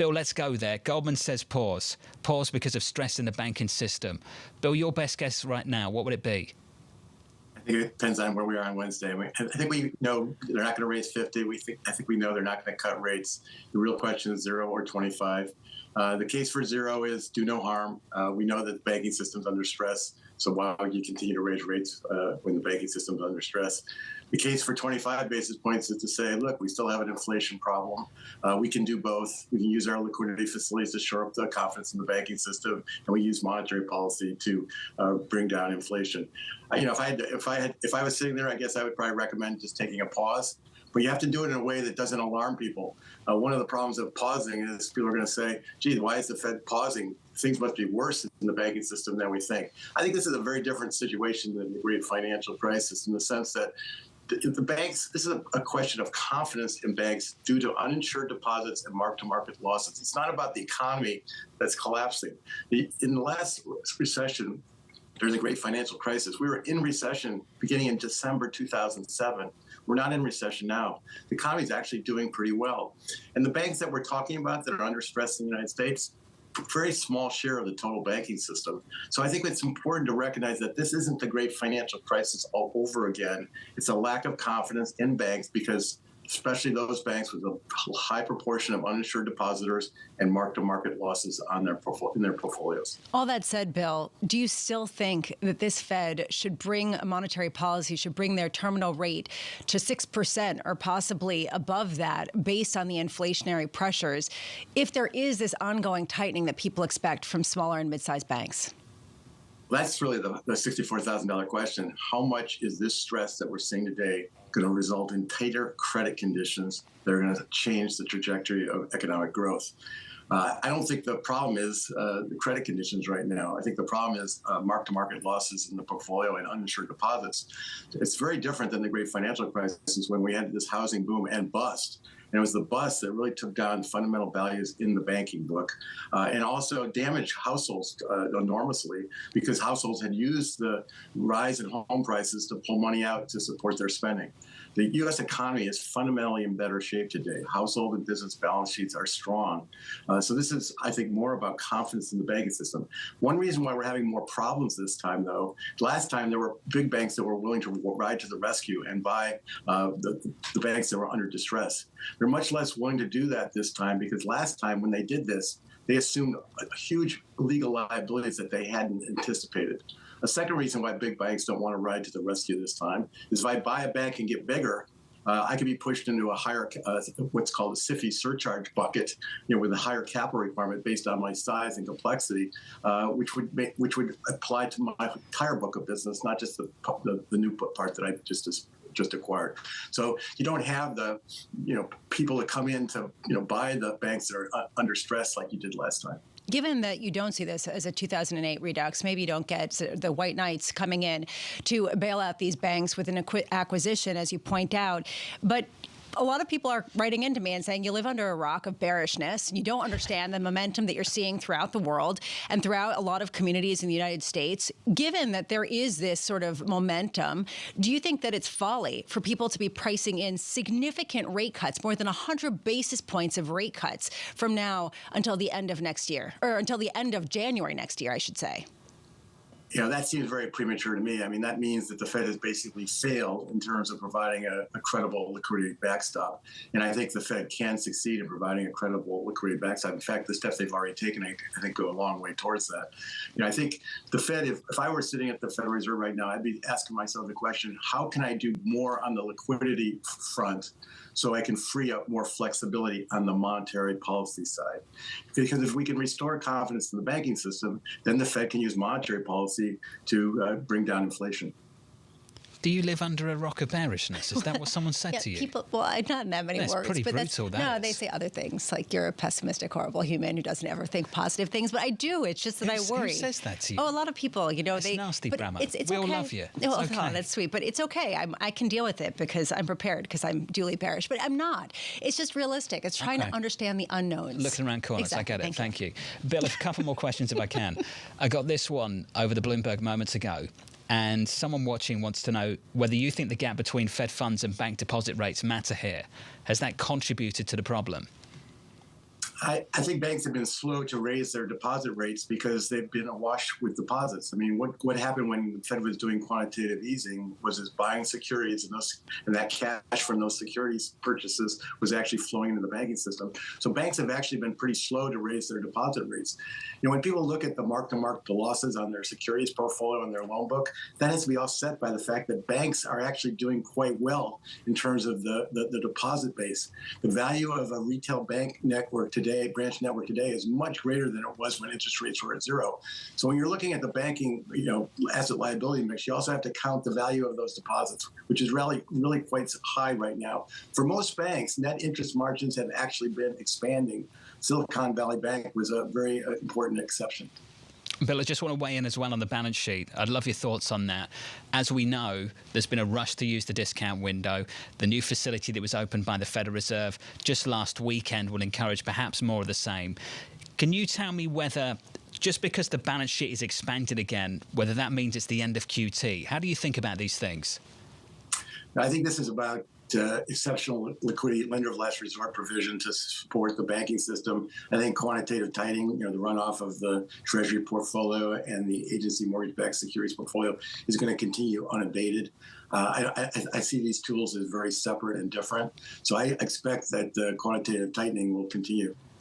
Bill, let's go there. Goldman says pause. Pause because of stress in the banking system. Bill, your best guess right now, what would it be? I think it depends on where we are on Wednesday. I think we know they're not going to raise 50. I think we know they're not going to cut rates. The real question is 0 or 25. The case for 0 is do no harm. We know that the banking system's under stress, so why would you continue to raise rates when the banking system's under stress? The case for 25 basis points is to say, look, we still have an inflation problem. We can do both. We can use our liquidity facilities to shore up the confidence in the banking system, and we use monetary policy to bring down inflation. If I was sitting there, I guess I would probably recommend just taking a pause. But you have to do it in a way that doesn't alarm people. One of the problems of pausing is people are going to say, gee, why is the Fed pausing? Things must be worse in the banking system than we think. I think this is a very different situation than the great financial crisis in the sense that the banks, this is a question of confidence in banks due to uninsured deposits and mark-to-market losses. It's not about the economy that's collapsing. In the last recession, during the great financial crisis, we were in recession beginning in December 2007. We're not in recession now. The economy is actually doing pretty well. And the banks that we're talking about that are under stress in the United States, very small share of the total banking system. So I think it's important to recognize that this isn't the great financial crisis all over again. It's a lack of confidence in banks because especially those banks with a high proportion of uninsured depositors and mark-to-market losses on in their portfolios. All that said, Bill, do you still think that this Fed should bring a monetary policy, should bring their terminal rate to 6% or possibly above that based on the inflationary pressures if there is this ongoing tightening that people expect from smaller and mid-sized banks? That's really the $64,000 question. How much is this stress that we're seeing today going to result in tighter credit conditions that are going to change the trajectory of economic growth? I don't think the problem is the credit conditions right now. I think the problem is mark-to-market losses in the portfolio and uninsured deposits. It's very different than the great financial crisis when we had this housing boom and bust. And it was the bust that really took down fundamental values in the banking book and also damaged households enormously because households had used the rise in home prices to pull money out to support their spending. The U.S. economy is fundamentally in better shape today. Household and business balance sheets are strong. So this is, I think, more about confidence in the banking system. One reason why we're having more problems this time, though, last time there were big banks that were willing to ride to the rescue and buy the banks that were under distress. They're much less willing to do that this time because last time when they did this, they assumed huge legal liabilities that they hadn't anticipated. A second reason why big banks don't want to ride to the rescue this time is if I buy a bank and get bigger, I could be pushed into a higher, what's called a SIFI surcharge bucket, with a higher capital requirement based on my size and complexity, which would apply to my entire book of business, not just the new part that I just acquired. So you don't have the people that come in to buy the banks that are under stress like you did last time. Given that you don't see this as a 2008 redux, maybe you don't get the white knights coming in to bail out these banks with an acquisition, as you point out, but a lot of people are writing into me and saying you live under a rock of bearishness. And you don't understand the momentum that you're seeing throughout the world and throughout a lot of communities in the United States. Given that there is this sort of momentum, do you think that it's folly for people to be pricing in significant rate cuts, more than 100 basis points of rate cuts from now until the end of next year, or until the end of January next year, I should say? That seems very premature to me. I mean, that means that the Fed has basically failed in terms of providing a credible liquidity backstop. And I think the Fed can succeed in providing a credible liquidity backstop. In fact, the steps they've already taken, I think, go a long way towards that. I think the Fed, if I were sitting at the Federal Reserve right now, I'd be asking myself the question, how can I do more on the liquidity front so I can free up more flexibility on the monetary policy side? Because if we can restore confidence in the banking system, then the Fed can use monetary policy to bring down inflation. Do you live under a rock of bearishness? Is that what someone said to you? People, well, not in that many words. Pretty but brutal, no, they say other things, like you're a pessimistic, horrible human who doesn't ever think positive things. But I do. It's just that I worry. Who says that to you? Oh, a lot of people. It's nasty, Brahma. We okay. all love you. It's okay. okay. That's sweet. But it's okay. I can deal with it because I'm prepared, because I'm duly bearish. But I'm not. It's just realistic. It's trying to understand the unknowns. Looking around corners. Exactly. I get it. Thank you. Bill, a couple more questions if I can. I got this one over the Bloomberg moments ago. And someone watching wants to know whether you think the gap between Fed funds and bank deposit rates matter here. Has that contributed to the problem? I think banks have been slow to raise their deposit rates because they've been awash with deposits. I mean, what happened when the Fed was doing quantitative easing was it's buying securities, and that cash from those securities purchases was actually flowing into the banking system. So banks have actually been pretty slow to raise their deposit rates. You know, when people look at the mark-to-market losses on their securities portfolio and their loan book, that has to be offset by the fact that banks are actually doing quite well in terms of the deposit base. The value of a retail bank network today, branch network today, is much greater than it was when interest rates were at zero. So when you're looking at the banking, asset liability mix, you also have to count the value of those deposits, which is really quite high right now. For most banks, net interest margins have actually been expanding. Silicon Valley Bank was a very important exception. Bill, I just want to weigh in as well on the balance sheet. I'd love your thoughts on that. As we know, there's been a rush to use the discount window. The new facility that was opened by the Federal Reserve just last weekend will encourage perhaps more of the same. Can you tell me whether, just because the balance sheet is expanded again, whether that means it's the end of QT? How do you think about these things? I think this is about exceptional liquidity, lender of last resort provision to support the banking system. I think quantitative tightening, the runoff of the Treasury portfolio and the agency mortgage-backed securities portfolio is going to continue unabated. I see these tools as very separate and different. So I expect that quantitative tightening will continue.